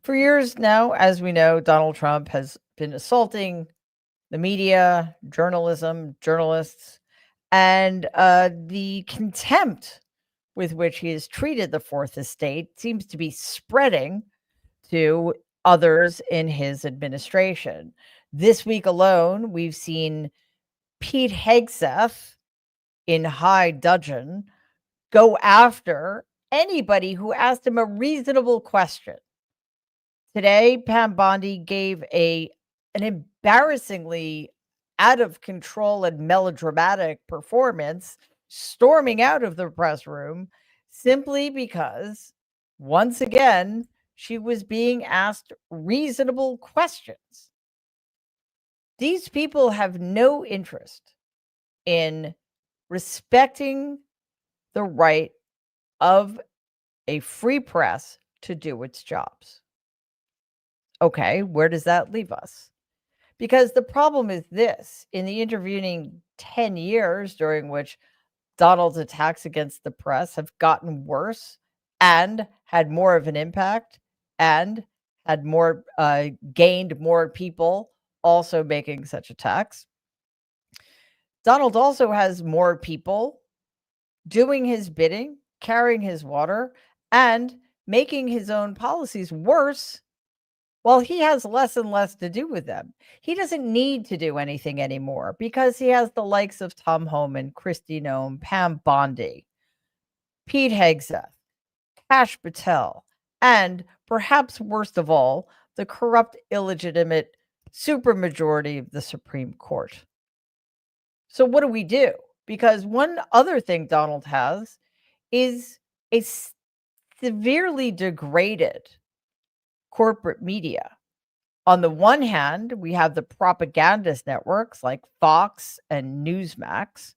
For years now, as we know, Donald Trump has been assaulting the media, journalism, journalists, and the contempt with which he has treated the Fourth Estate seems to be spreading to others in his administration. This week alone, we've seen Pete Hegseth in high dudgeon go after anybody who asked him a reasonable question. Today, Pam Bondi gave an embarrassingly out of control and melodramatic performance, storming out of the press room simply because, once again, she was being asked reasonable questions. These people have no interest in respecting the right of a free press to do its jobs. Okay, where does that leave us? Because the problem is this: in the intervening 10 years, during which Donald's attacks against the press have gotten worse and had more of an impact and had more gained more people also making such attacks, Donald also has more people doing his bidding, carrying his water, and making his own policies worse. Well, he has less and less to do with them. He doesn't need to do anything anymore because he has the likes of Tom Homan, Kristi Noem, Pam Bondi, Pete Hegseth, Kash Patel, and perhaps worst of all, the corrupt, illegitimate supermajority of the Supreme Court. So what do we do? Because one other thing Donald has is a severely degraded corporate media. On the one hand, we have the propagandist networks like Fox and Newsmax,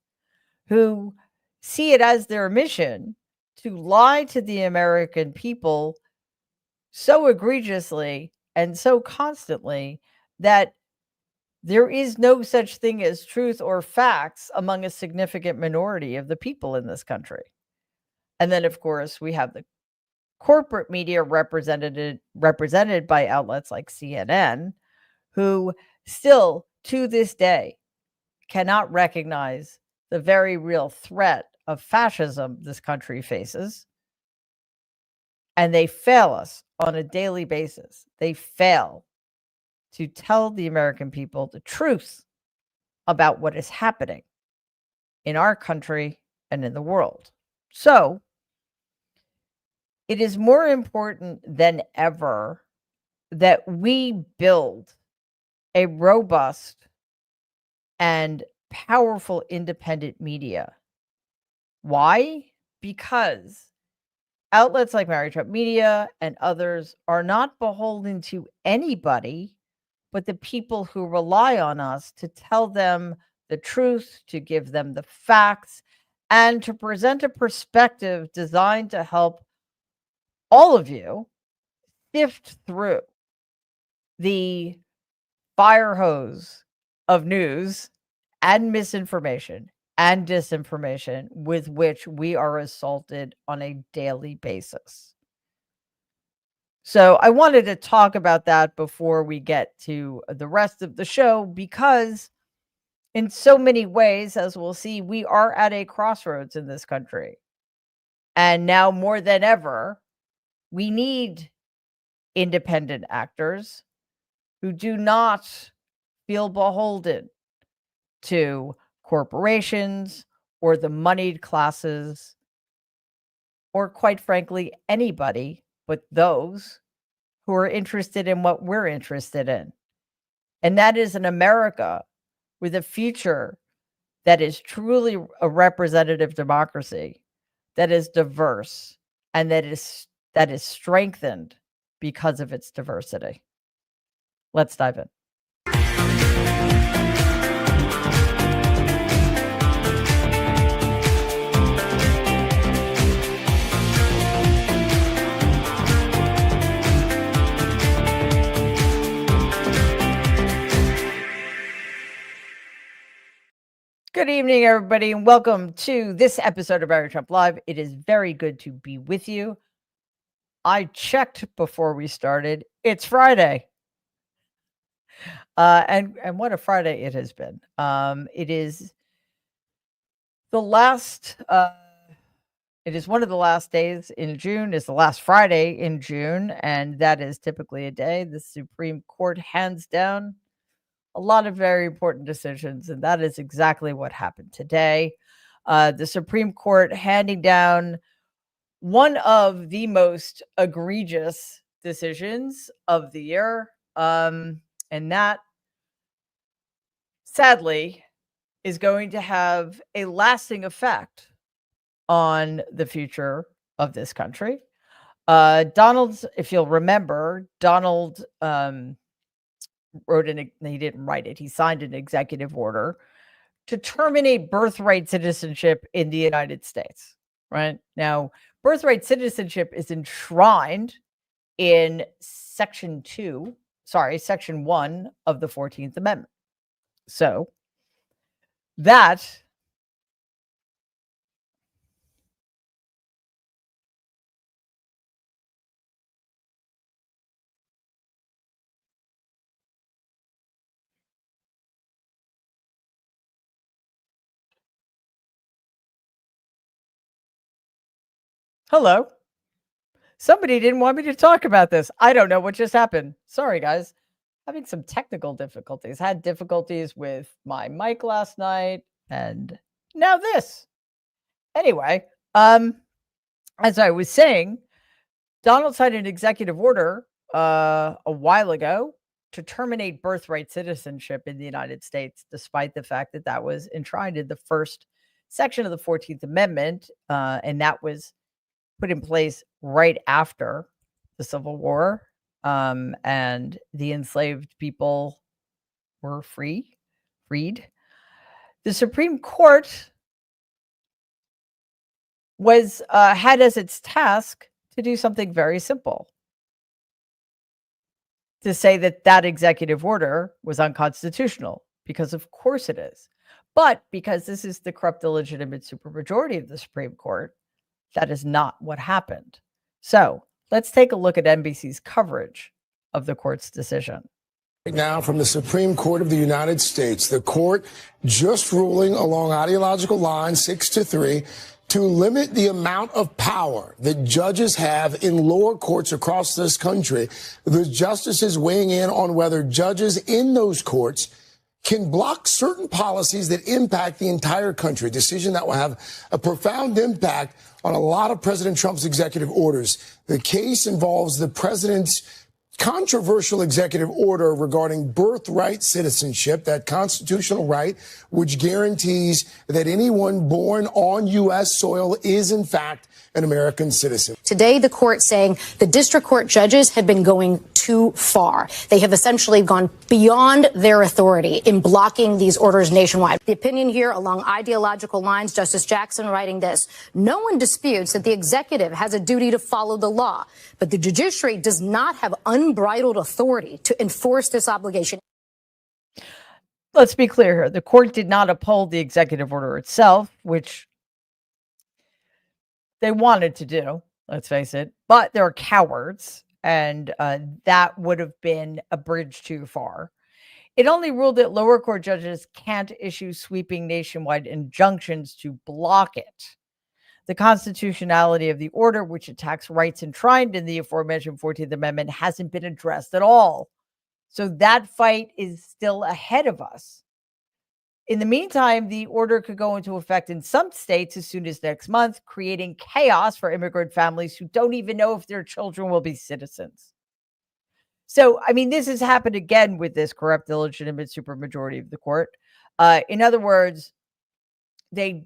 who see it as their mission to lie to the American people so egregiously and so constantly that there is no such thing as truth or facts among a significant minority of the people in this country. And then, of course, we have the corporate media represented by outlets like CNN, who still to this day cannot recognize the very real threat of fascism this country faces. And they fail us on a daily basis. They fail to tell the American people the truth about what is happening in our country and in the world. So it is more important than ever that we build a robust and powerful independent media. Why? Because outlets like Mary Trump Media and others are not beholden to anybody but the people who rely on us to tell them the truth, to give them the facts, and to present a perspective designed to help all of you sift through the fire hose of news and misinformation and disinformation with which we are assaulted on a daily basis. So I wanted to talk about that before we get to the rest of the show, because in so many ways, as we'll see, we are at a crossroads in this country. And now more than ever, we need independent actors who do not feel beholden to corporations or the moneyed classes, or quite frankly, anybody but those who are interested in what we're interested in. And that is an America with a future that is truly a representative democracy, that is diverse, and that is strengthened because of its diversity. Let's dive in. Good evening, everybody, and welcome to this episode of Mary Trump Live. It is very good to be with you. I checked before we started. It's Friday. And what a Friday it has been. It is the last it is one of the last days in June, is the last Friday in June, and that is typically a day the Supreme Court hands down a lot of very important decisions, and that is exactly what happened today. The Supreme Court handing down one of the most egregious decisions of the year, and that sadly is going to have a lasting effect on the future of this country. If you'll remember, Donald he didn't write it, he signed an executive order to terminate birthright citizenship in the United States, right? Now, birthright citizenship is enshrined in Section 1 of the 14th Amendment. So that hello. Somebody didn't want me to talk about this. I don't know what just happened. Sorry, guys. Having some technical difficulties. Had difficulties with my mic last night, and now this. Anyway, as I was saying, Donald signed an executive order a while ago to terminate birthright citizenship in the United States, despite the fact that that was enshrined in the first section of the 14th Amendment, and that was put in place right after the Civil War, and the enslaved people were freed. The Supreme Court was had as its task to do something very simple, to say that that executive order was unconstitutional, because of course it is. But because this is the corrupt, illegitimate supermajority of the Supreme Court, that is not what happened. So let's take a look at NBC's coverage of the court's decision. Right now, from the Supreme Court of the United States, the court just ruling along ideological lines 6-3 to limit the amount of power that judges have in lower courts across this country. The justices weighing in on whether judges in those courts can block certain policies that impact the entire country, a decision that will have a profound impact on a lot of President Trump's executive orders. The case involves the president's controversial executive order regarding birthright citizenship, that constitutional right which guarantees that anyone born on U.S. soil is, in fact, an American citizen. Today, the court saying the district court judges have been going too far. They have essentially gone beyond their authority in blocking these orders nationwide. The opinion here along ideological lines, Justice Jackson writing this: no one disputes that the executive has a duty to follow the law, but the judiciary does not have unbridled authority to enforce this obligation. Let's be clear here. The court did not uphold the executive order itself, which they wanted to do, let's face it, but they're cowards, and that would have been a bridge too far. It only ruled that lower court judges can't issue sweeping nationwide injunctions to block it. The constitutionality of the order, which attacks rights enshrined in the aforementioned 14th Amendment, hasn't been addressed at all. So that fight is still ahead of us. In the meantime, the order could go into effect in some states as soon as next month, creating chaos for immigrant families who don't even know if their children will be citizens. So, I mean, this has happened again with this corrupt, illegitimate supermajority of the court. In other words, they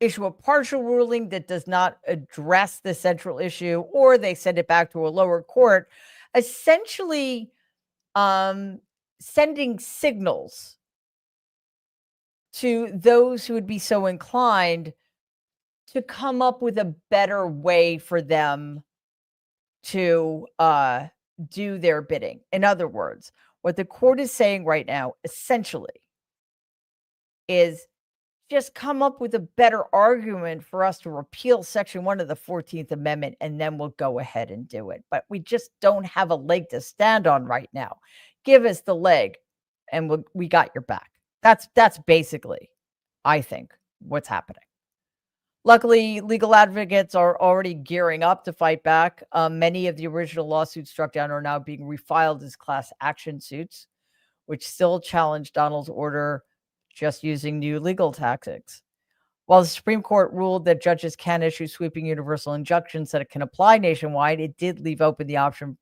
issue a partial ruling that does not address the central issue, or they send it back to a lower court, essentially sending signals to those who would be so inclined to come up with a better way for them to do their bidding. In other words, what the court is saying right now, essentially, is just come up with a better argument for us to repeal Section 1 of the 14th Amendment, and then we'll go ahead and do it. But we just don't have a leg to stand on right now. Give us the leg, and we got your back. That's basically, I think, what's happening. Luckily, legal advocates are already gearing up to fight back. Many of the original lawsuits struck down are now being refiled as class action suits, which still challenge Donald's order just using new legal tactics. While the Supreme Court ruled that judges can issue sweeping universal injunctions that it can apply nationwide, it did leave open the option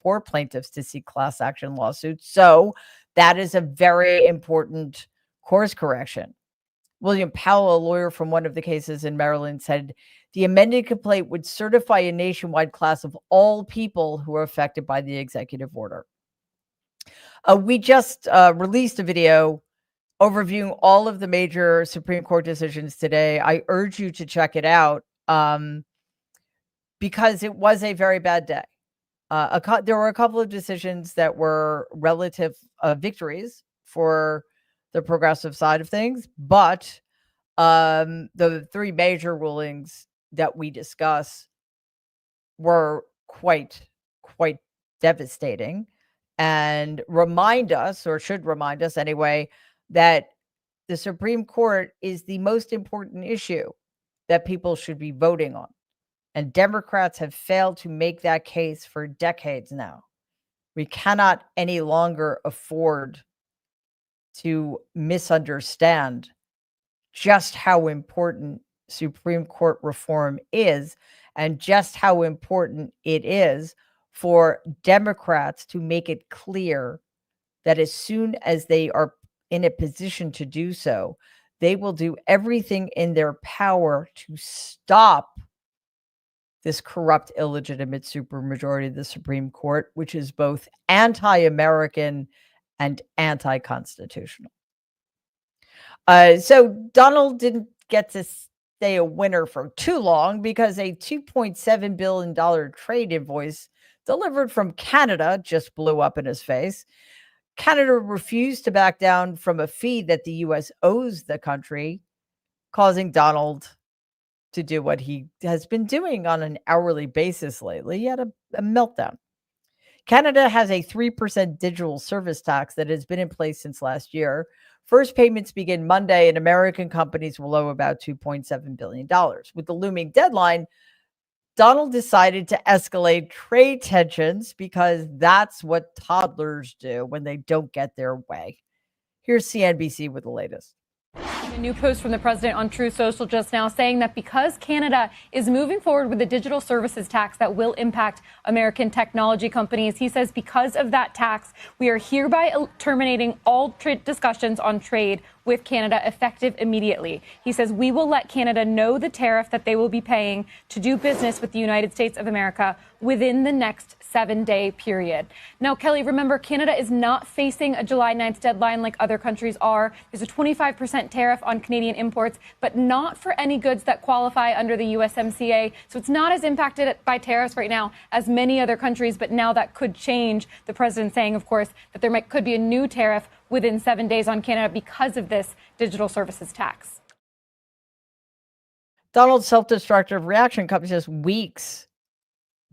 for plaintiffs to seek class action lawsuits. So that is a very important course correction. William Powell, a lawyer from one of the cases in Maryland, said the amended complaint would certify a nationwide class of all people who are affected by the executive order. We just released a video overviewing all of the major Supreme Court decisions today. I urge you to check it out because it was a very bad day. There were a couple of decisions that were relative victories for the progressive side of things, but the three major rulings that we discuss were quite devastating and remind us, or should remind us anyway, that the Supreme Court is the most important issue that people should be voting on. And Democrats have failed to make that case for decades now. We cannot any longer afford to misunderstand just how important Supreme Court reform is and just how important it is for Democrats to make it clear that as soon as they are in a position to do so, they will do everything in their power to stop this corrupt, illegitimate supermajority of the Supreme Court, which is both anti-American and anti-constitutional. So Donald didn't get to stay a winner for too long because a $2.7 billion trade invoice delivered from Canada just blew up in his face. Canada refused to back down from a fee that the U.S. owes the country, causing Donald to do what he has been doing on an hourly basis lately. He had a meltdown. Canada has a 3% digital service tax that has been in place since last year. First payments begin Monday, and American companies will owe about $2.7 billion. With the looming deadline, Donald decided to escalate trade tensions because that's what toddlers do when they don't get their way. Here's CNBC with the latest. A new post from the president on Truth Social just now saying that because Canada is moving forward with a digital services tax that will impact American technology companies, he says because of that tax, we are hereby terminating all trade discussions on trade with Canada effective immediately. He says we will let Canada know the tariff that they will be paying to do business with the United States of America within the next 7-day period. Now, Kelly, remember, Canada is not facing a July 9th deadline like other countries are. There's a 25% tariff on Canadian imports, but not for any goods that qualify under the USMCA. So it's not as impacted by tariffs right now as many other countries, but now that could change. The president saying, of course, that there could be a new tariff within 7 days on Canada because of this digital services tax. Donald's self-destructive reaction comes just weeks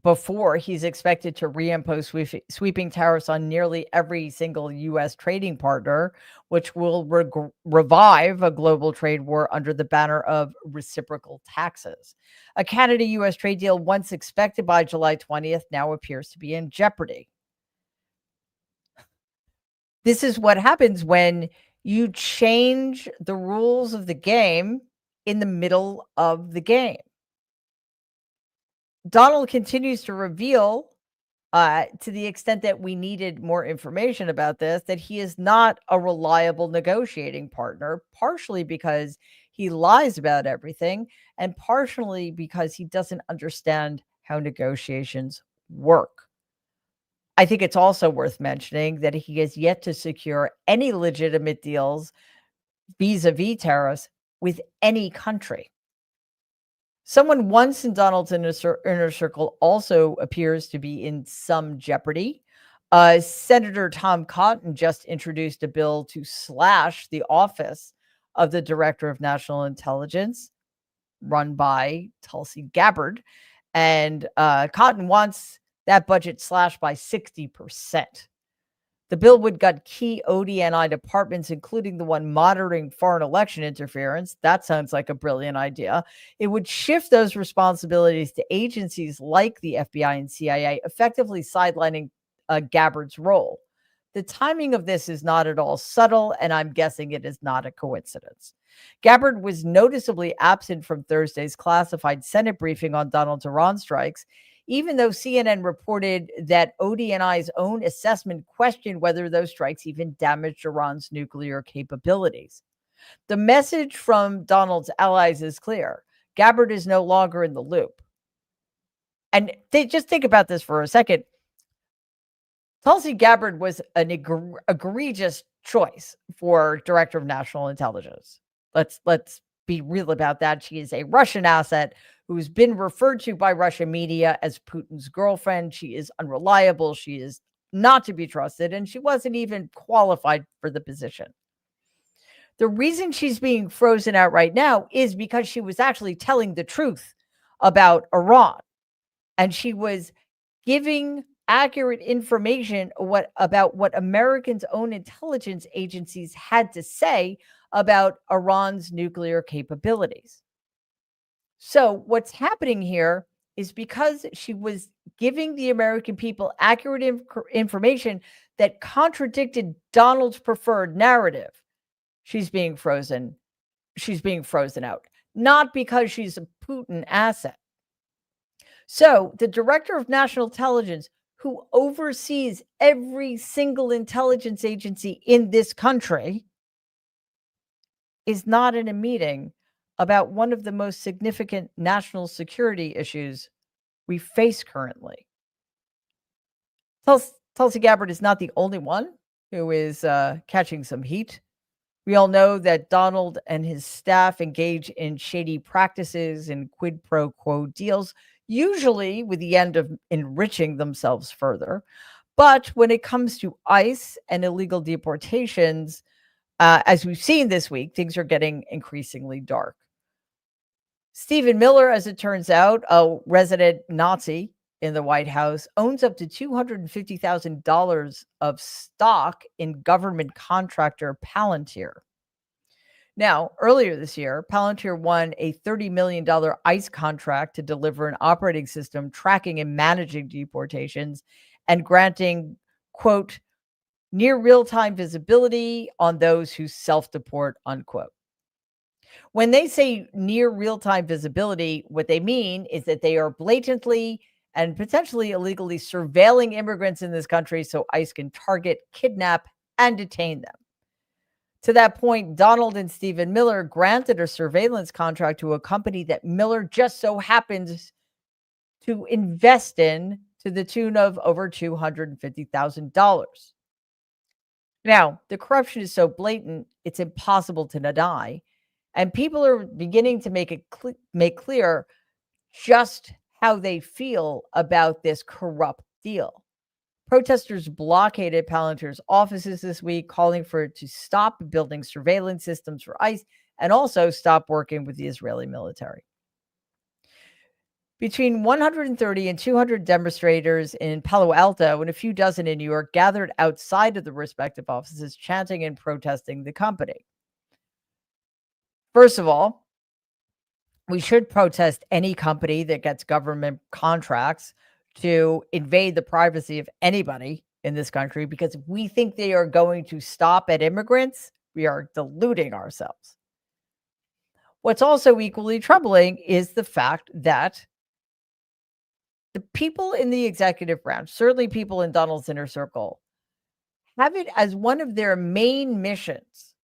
before he's expected to reimpose sweeping tariffs on nearly every single U.S. trading partner, which will revive a global trade war under the banner of reciprocal taxes. A Canada-U.S. trade deal once expected by July 20th now appears to be in jeopardy. This is what happens when you change the rules of the game in the middle of the game. Donald continues to reveal, to the extent that we needed more information about this, that he is not a reliable negotiating partner, partially because he lies about everything, and partially because he doesn't understand how negotiations work. I think it's also worth mentioning that he has yet to secure any legitimate deals vis-a-vis tariffs with any country. Someone once in Donald's inner circle also appears to be in some jeopardy. Senator Tom Cotton just introduced a bill to slash the office of the Director of National Intelligence, run by Tulsi Gabbard. And Cotton wants that budget slashed by 60%. The bill would gut key ODNI departments, including the one monitoring foreign election interference. That sounds like a brilliant idea. It would shift those responsibilities to agencies like the FBI and CIA, effectively sidelining Gabbard's role. The timing of this is not at all subtle, and I'm guessing it is not a coincidence. Gabbard was noticeably absent from Thursday's classified Senate briefing on Donald's Iran strikes, even though CNN reported that ODNI's own assessment questioned whether those strikes even damaged Iran's nuclear capabilities. The message from Donald's allies is clear. Gabbard is no longer in the loop. And just think about this for a second. Tulsi Gabbard was an egregious choice for Director of National Intelligence. Let's be real about that. She is a Russian asset who's been referred to by Russian media as Putin's girlfriend. She is unreliable. She is not to be trusted, and she wasn't even qualified for the position. The reason she's being frozen out right now is because she was actually telling the truth about Iran, and she was giving accurate information about what Americans' own intelligence agencies had to say about Iran's nuclear capabilities. So what's happening here is because she was giving the American people accurate information that contradicted Donald's preferred narrative, she's being frozen. She's being frozen out, not because she's a Putin asset. So the Director of National Intelligence, who oversees every single intelligence agency in this country, is not in a meeting about one of the most significant national security issues we face currently. Tulsi Gabbard is not the only one who is catching some heat. We all know that Donald and his staff engage in shady practices and quid pro quo deals, usually with the end of enriching themselves further. But when it comes to ICE and illegal deportations, as we've seen this week, things are getting increasingly dark. Stephen Miller, as it turns out, a resident Nazi in the White House, owns up to $250,000 of stock in government contractor Palantir. Now, earlier this year, Palantir won a $30 million ICE contract to deliver an operating system tracking and managing deportations and granting, quote, near real-time visibility on those who self-deport, unquote. When they say near real-time visibility, what they mean is that they are blatantly and potentially illegally surveilling immigrants in this country so ICE can target, kidnap, and detain them. To that point, Donald and Stephen Miller granted a surveillance contract to a company that Miller just so happens to invest in to the tune of over $250,000. Now, the corruption is so blatant, it's impossible to deny. And people are beginning to make clear just how they feel about this corrupt deal. Protesters blockaded Palantir's offices this week, calling for it to stop building surveillance systems for ICE and also stop working with the Israeli military. Between 130 and 200 demonstrators in Palo Alto and a few dozen in New York gathered outside of the respective offices, chanting and protesting the company. First of all, we should protest any company that gets government contracts to invade the privacy of anybody in this country, because if we think they are going to stop at immigrants, we are deluding ourselves. What's also equally troubling is the fact that the people in the executive branch, certainly people in Donald's inner circle, have it as one of their main missions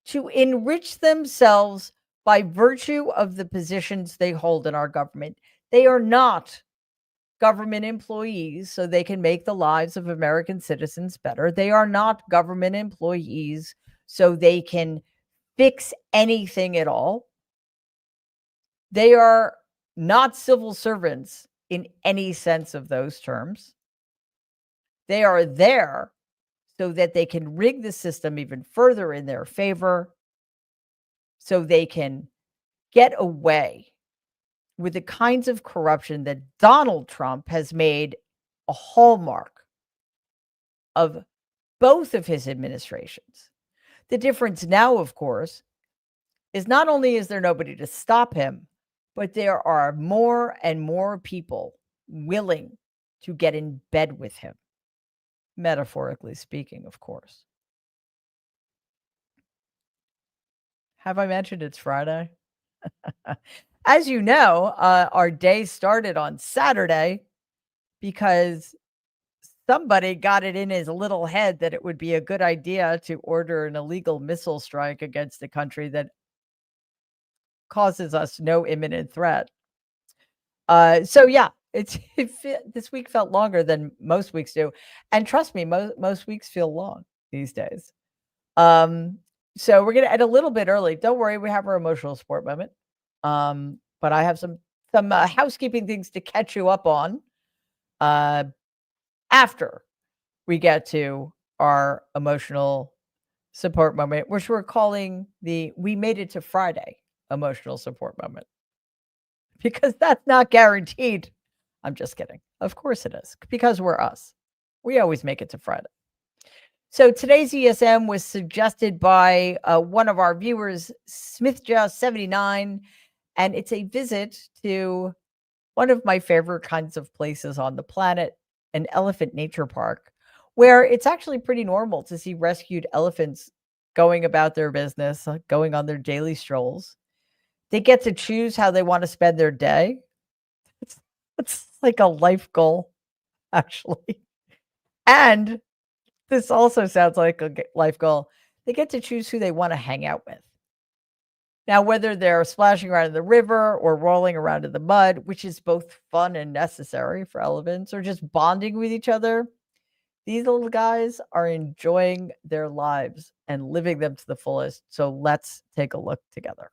to enrich themselves by virtue of the positions they hold in our government. They are not government employees so they can make the lives of American citizens better. They are not government employees so they can fix anything at all. They are not civil servants in any sense of those terms. They are there so that they can rig the system even further in their favor so they can get away with the kinds of corruption that Donald Trump has made a hallmark of both of his administrations. The difference now, of course, is not only is there nobody to stop him, but there are more and more people willing to get in bed with him, metaphorically speaking, of course. Have I mentioned it's Friday? As you know, our day started on Saturday because somebody got it in his little head that it would be a good idea to order an illegal missile strike against a country that causes us no imminent threat. So yeah, this week felt longer than most weeks do, and trust me, most weeks feel long these days. So we're gonna end a little bit early. Don't worry, we have our emotional support moment. But I have some housekeeping things to catch you up on after we get to our emotional support moment, which we're calling the "We Made It to Friday" emotional support moment, because that's not guaranteed. I'm just kidding. Of course it is, because we're us. We always make it to Friday. So today's ESM was suggested by one of our viewers, SmithJa79, and it's a visit to one of my favorite kinds of places on the planet, an elephant nature park, where it's actually pretty normal to see rescued elephants going about their business, going on their daily strolls. They get to choose how they want to spend their day. It's like a life goal, actually. And this also sounds like a life goal. They get to choose who they want to hang out with. Now, whether they're splashing around in the river or rolling around in the mud, which is both fun and necessary for elephants, or just bonding with each other, these little guys are enjoying their lives and living them to the fullest. So let's take a look together.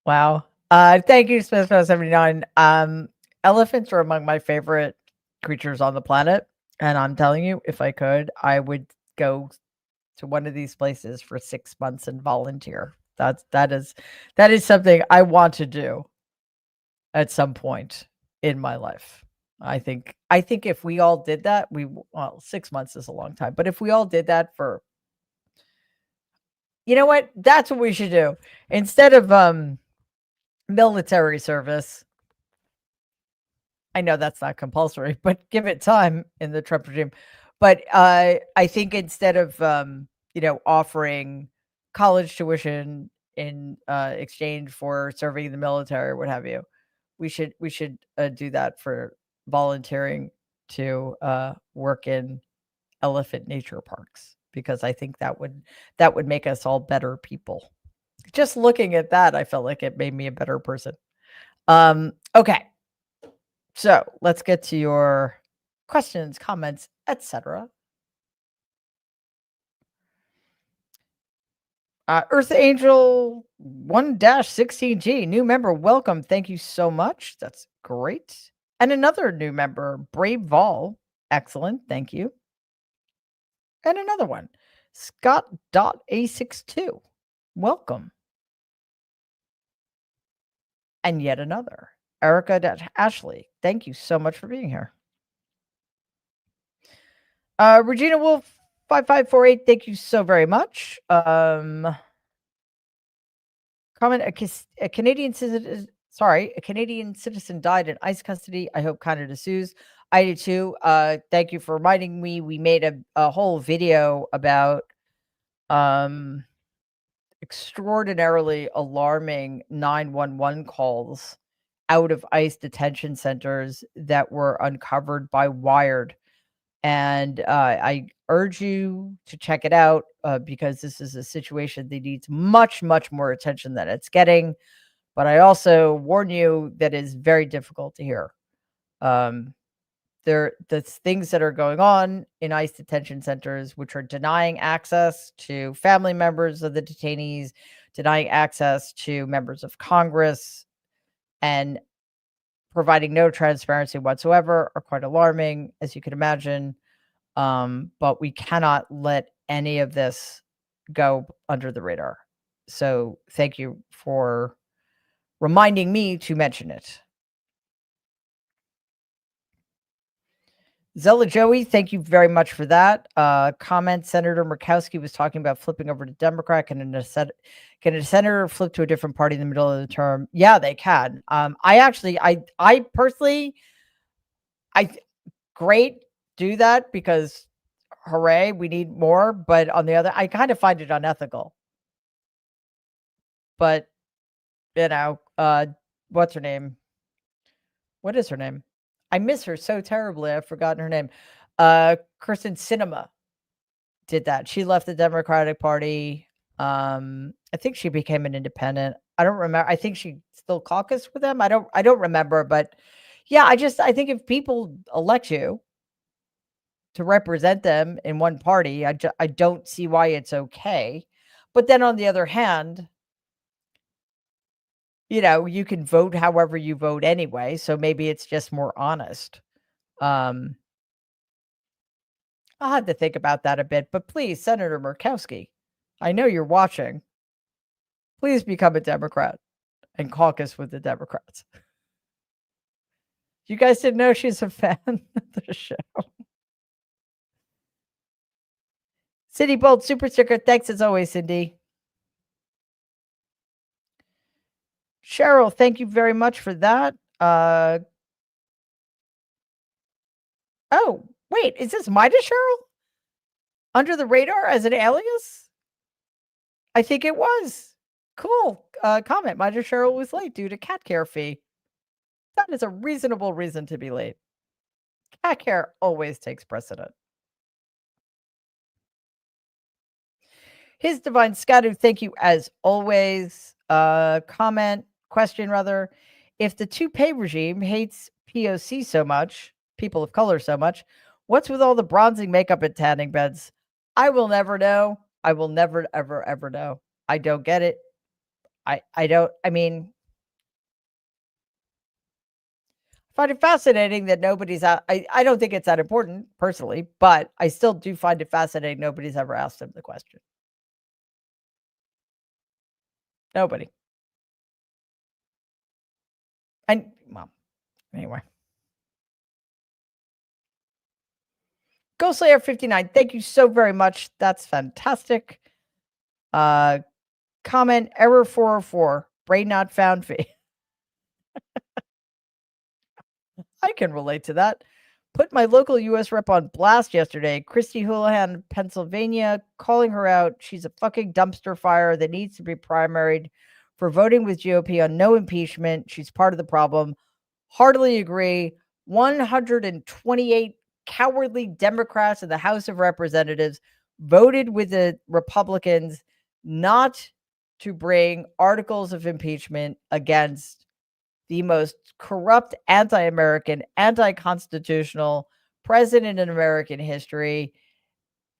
Wow. Thank you, Smith79. Elephants are among my favorite creatures on the planet. And I'm telling you, if I could, I would go to one of these places for 6 months and volunteer. That is something I want to do at some point in my life. I think if we all did that, 6 months is a long time, but if we all did that for, you know what? That's what we should do. Instead of military service. I know that's not compulsory, but give it time in the Trump regime. But I think instead of offering college tuition in exchange for serving in the military or what have you, we should do that for volunteering to work in elephant nature parks, because I think that would make us all better people. Just looking at that, I felt like it made me a better person. Okay. So let's get to your questions, comments, etc. Earth Angel 1-16G, new member, welcome. Thank you so much. That's great. And another new member, Brave Vol. Excellent. Thank you. And another one, Scott.A62. Welcome. And yet another, Erica.Ashley. Thank you so much for being here. Regina Wolf 5548, thank you so very much. Comment, a Canadian citizen, a Canadian citizen died in ICE custody. I hope Canada sues. I do too. Thank you for reminding me. We made a whole video about extraordinarily alarming 911 calls out of ICE detention centers that were uncovered by Wired. And I urge you to check it out because this is a situation that needs much, much more attention than it's getting. But I also warn you that it's very difficult to hear. The things that are going on in ICE detention centers, which are denying access to family members of the detainees, denying access to members of Congress, and providing no transparency whatsoever, are quite alarming, as you can imagine. But we cannot let any of this go under the radar. So thank you for reminding me to mention it. Zella Joey, thank you very much for that. Comment, Senator Mcowsky was talking about flipping over to Democrat. Can a senator flip to a different party in the middle of the term? Yeah, they can. I personally, great, do that because hooray, we need more. But on the other, I kind of find it unethical. But, what's her name? What is her name? I miss her so terribly. I've forgotten her name. Kirsten Sinema did that. She left the Democratic Party. I think she became an independent. I don't remember. I think she still caucused with them. I don't remember. But yeah, I think if people elect you to represent them in one party, I don't see why it's okay. But then on the other hand, you can vote however you vote anyway. So maybe it's just more honest. I'll have to think about that a bit. But please, Senator Murkowski, I know you're watching. Please become a Democrat and caucus with the Democrats. You guys didn't know she's a fan of the show. Cindy Bolt, super sticker. Thanks as always, Cindy. Cheryl, thank you very much for that. Oh, wait, is this Mida Cheryl? Under the radar as an alias? I think it was. Cool. Comment, Mida Cheryl was late due to cat care fee. That is a reasonable reason to be late. Cat care always takes precedent. His Divine Scadu, thank you as always. Question rather, if the two-pay regime hates POC so much, people of color so much, what's with all the bronzing makeup and tanning beds? I will never know. I will never, ever, ever know. I don't get it. I find it fascinating that nobody's out. I don't think it's that important personally, but I still do find it fascinating nobody's ever asked him the question. Nobody. And well, anyway. Ghostlayer 59, thank you so very much. That's fantastic. Comment, error 404, brain not found fee. I can relate to that. Put my local U.S. rep on blast yesterday. Christy Houlihan, Pennsylvania, calling her out. She's a fucking dumpster fire that needs to be primaried for voting with GOP on no impeachment. She's part of the problem. Heartily agree. 128 cowardly Democrats in the House of Representatives voted with the Republicans not to bring articles of impeachment against the most corrupt, anti-American, anti-constitutional president in American history.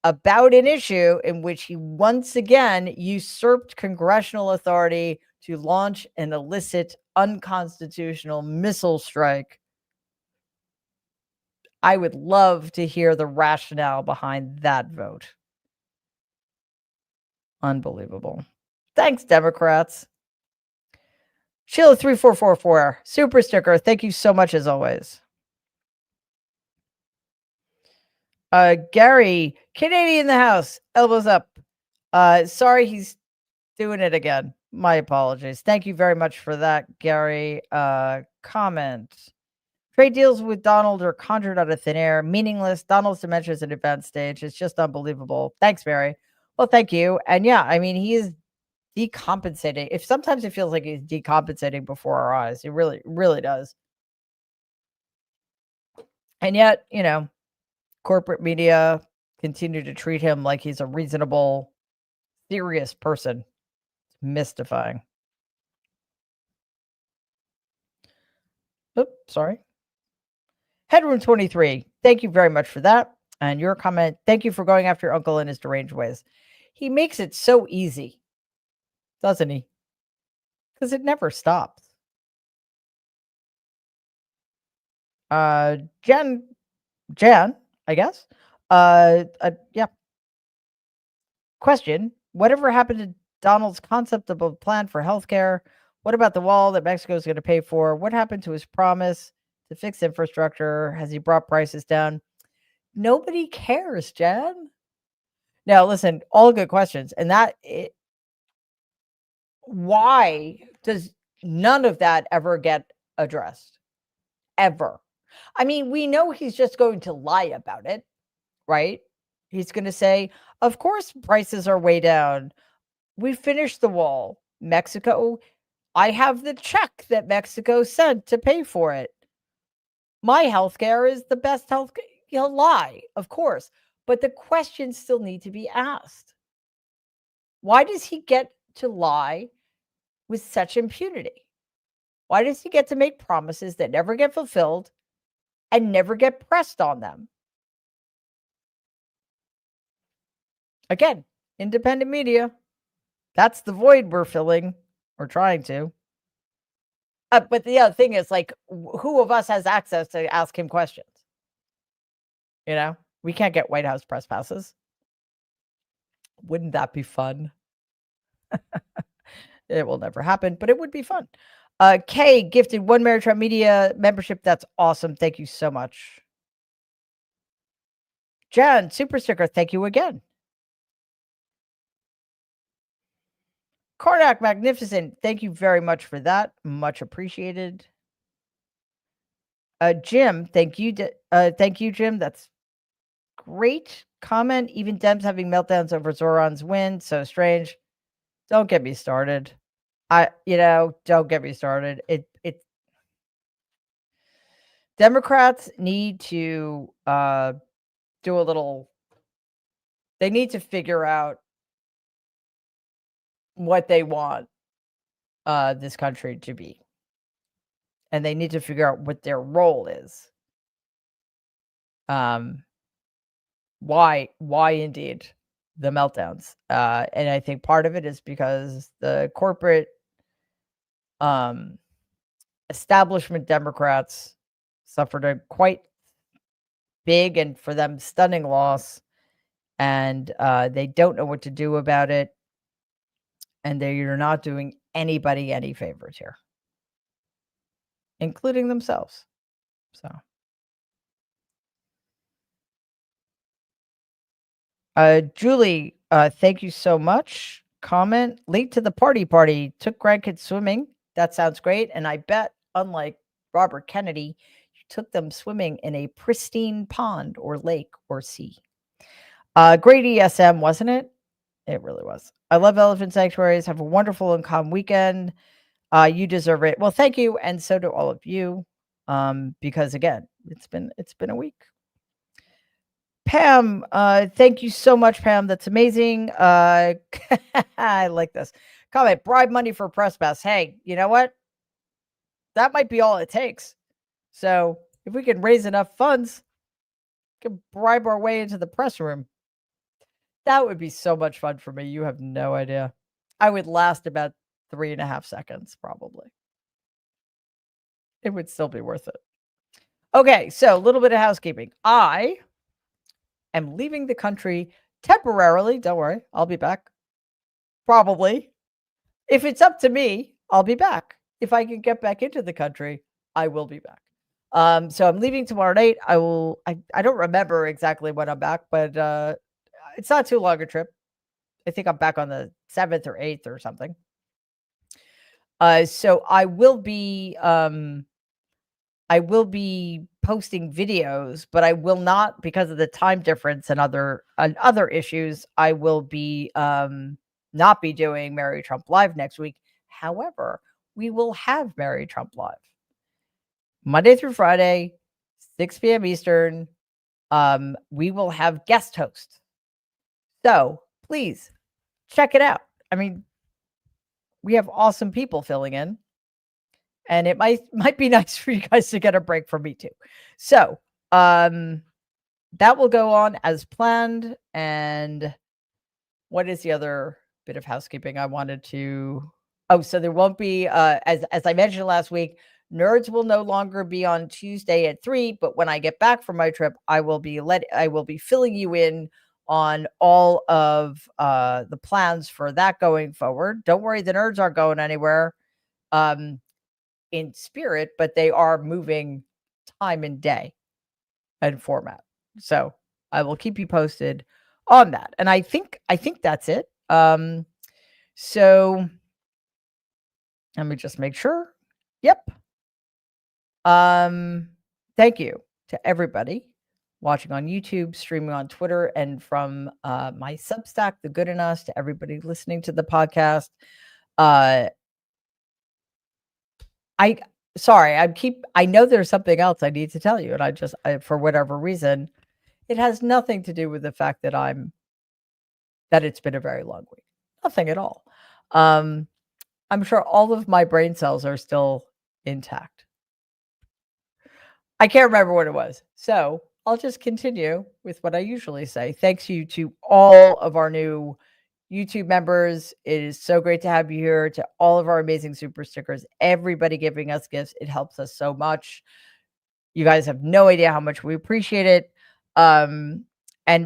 about an issue in which he once again usurped congressional authority to launch an illicit, unconstitutional missile strike. I would love to hear the rationale behind that vote. Unbelievable. Thanks, Democrats. Sheila3444, super sticker. Thank you so much as always. Gary, Canadian in the house, elbows up. Sorry, he's doing it again. My apologies. Thank you very much for that, Gary. Comment. Trade deals with Donald are conjured out of thin air, meaningless. Donald's dementia is an advanced stage. It's just unbelievable. Thanks, Mary. Well, thank you. And yeah, I mean, he is decompensating. If sometimes it feels like he's decompensating before our eyes, it really, really does. And yet, you know, corporate media continue to treat him like he's a reasonable, serious person. It's mystifying. Oops, sorry. Headroom 23, thank you very much for that. And your comment, thank you for going after your uncle in his deranged ways. He makes it so easy, doesn't he? Because it never stops. Jan, I guess. Yeah. Question, whatever happened to Donald's concept of a plan for healthcare? What about the wall that Mexico is going to pay for? What happened to his promise to fix infrastructure? Has he brought prices down? Nobody cares, Jan. Now, listen, all good questions. And why does none of that ever get addressed? Ever. I mean, we know he's just going to lie about it, right? He's going to say, of course, prices are way down. We finished the wall. Mexico, I have the check that Mexico sent to pay for it. My healthcare is the best healthcare. He'll lie, of course. But the questions still need to be asked. Why does he get to lie with such impunity? Why does he get to make promises that never get fulfilled and never get pressed on them? Again, independent media. That's the void we're filling or trying to. But the other thing is, like, who of us has access to ask him questions? You know, we can't get White House press passes. Wouldn't that be fun? It will never happen, but it would be fun. Kay gifted 1 Meritron Media membership. That's awesome. Thank you so much. Jan, super sticker. Thank you again. Karnak, magnificent. Thank you very much for that. Much appreciated. Jim, thank you. Thank you, Jim. That's great comment. Even Dems having meltdowns over Zoran's win. So strange. Don't get me started. Don't get me started. It Democrats need to do a little. They need to figure out what they want this country to be. And they need to figure out what their role is. Why indeed the meltdowns? And I think part of it is because the corporate establishment Democrats suffered a quite big and for them stunning loss, and they don't know what to do about it, and they're not doing anybody any favors here, including themselves. So Julie, thank you so much. Comment, late to the party took grandkids swimming. That sounds great. And I bet, unlike Robert Kennedy, you took them swimming in a pristine pond or lake or sea. Great ESM, wasn't it? It really was. I love elephant sanctuaries. Have a wonderful and calm weekend. You deserve it. Well, thank you. And so do all of you. Because again, it's been a week. Pam, thank you so much, Pam. That's amazing. I like this comment. Bribe money for press pass. Hey, you know what? That might be all it takes. So if we can raise enough funds, we can bribe our way into the press room. That would be so much fun for me. You have no idea. I would last about 3.5 seconds, probably. It would still be worth it. Okay, so a little bit of housekeeping. I am leaving the country temporarily. Don't worry, I'll be back. Probably. If it's up to me, I'll be back. If I can get back into the country, I will be back. So I'm leaving tomorrow night. I don't remember exactly when I'm back, but it's not too long a trip. I think I'm back on the 7th or 8th or something. So I will be posting videos, but I will not, because of the time difference and other issues, I will be not be doing Mary Trump Live next week. However, we will have Mary Trump Live Monday through Friday, 6 p.m. Eastern. We will have guest hosts. So please check it out. I mean, we have awesome people filling in, and it might be nice for you guys to get a break from me too. So that will go on as planned. And what is the other bit of housekeeping I wanted to? Oh, so there won't be, as I mentioned last week, Nerds will no longer be on Tuesday at 3. But when I get back from my trip, I will be filling you in on all of the plans for that going forward. Don't worry, the Nerds aren't going anywhere in spirit, but they are moving time and day and format. So I will keep you posted on that. And I think that's it. So let me just make sure. Yep. Thank you to everybody watching on YouTube, streaming on Twitter, and from my Substack, The Good in Us, to everybody listening to the podcast. I know there's something else I need to tell you, and for whatever reason, it has nothing to do with the fact that it's been a very long week. Nothing at all. I'm sure all of my brain cells are still intact. I can't remember what it was. So I'll just continue with what I usually say. Thanks you to all of our new YouTube members. It is so great to have you here. To all of our amazing super stickers, everybody giving us gifts. It helps us so much. You guys have no idea how much we appreciate it. And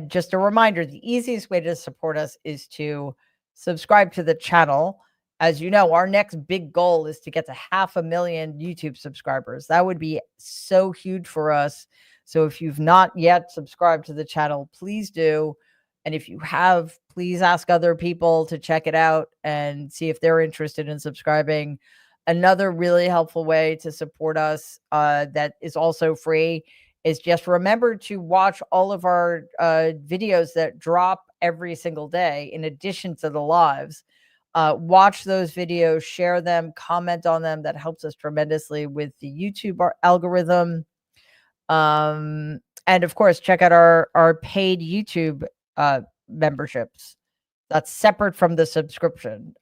just a reminder, the easiest way to support us is to subscribe to the channel. As you know, our next big goal is to get to 500,000 YouTube subscribers. That would be so huge for us. So if you've not yet subscribed to the channel, please do. And if you have, please ask other people to check it out and see if they're interested in subscribing. Another really helpful way to support us that is also free is just remember to watch all of our videos that drop every single day in addition to the lives. Watch those videos, share them, comment on them. That helps us tremendously with the YouTube algorithm. And of course, check out our paid YouTube memberships. That's separate from the subscription.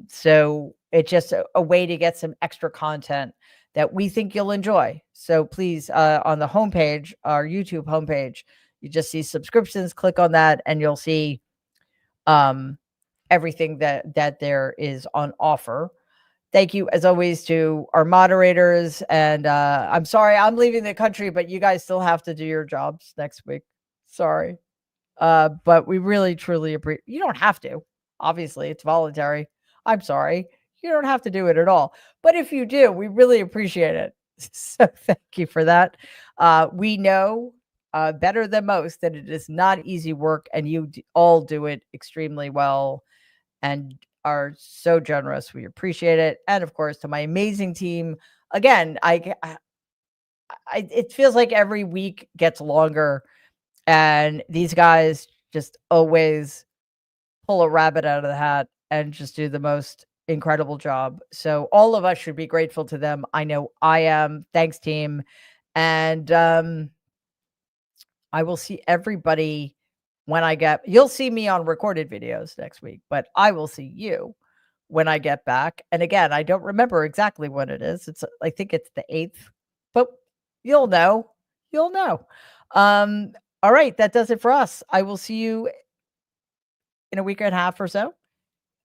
So it's just a way to get some extra content that we think you'll enjoy. So please, on the homepage, our YouTube homepage, you just see subscriptions, click on that, and you'll see everything that there is on offer. Thank you, as always, to our moderators. And I'm sorry I'm leaving the country, but you guys still have to do your jobs next week. Sorry. But we really, truly appreciate. You don't have to. Obviously, it's voluntary. I'm sorry. You don't have to do it at all. But if you do, we really appreciate it. So thank you for that. We know better than most that it is not easy work, and you all do it extremely well and are so generous. We appreciate it. And of course, to my amazing team, again, it feels like every week gets longer, and these guys just always pull a rabbit out of the hat and just do the most incredible job. So all of us should be grateful to them. I know I am. Thanks, team. And I will see everybody you'll see me on recorded videos next week, but I will see you when I get back. And again, I don't remember exactly when it is. I think it's the 8th, but you'll know. All right, that does it for us. I will see you in a week and a half or so.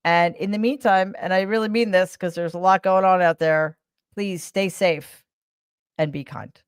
And in the meantime, and I really mean this because there's a lot going on out there, please stay safe and be kind.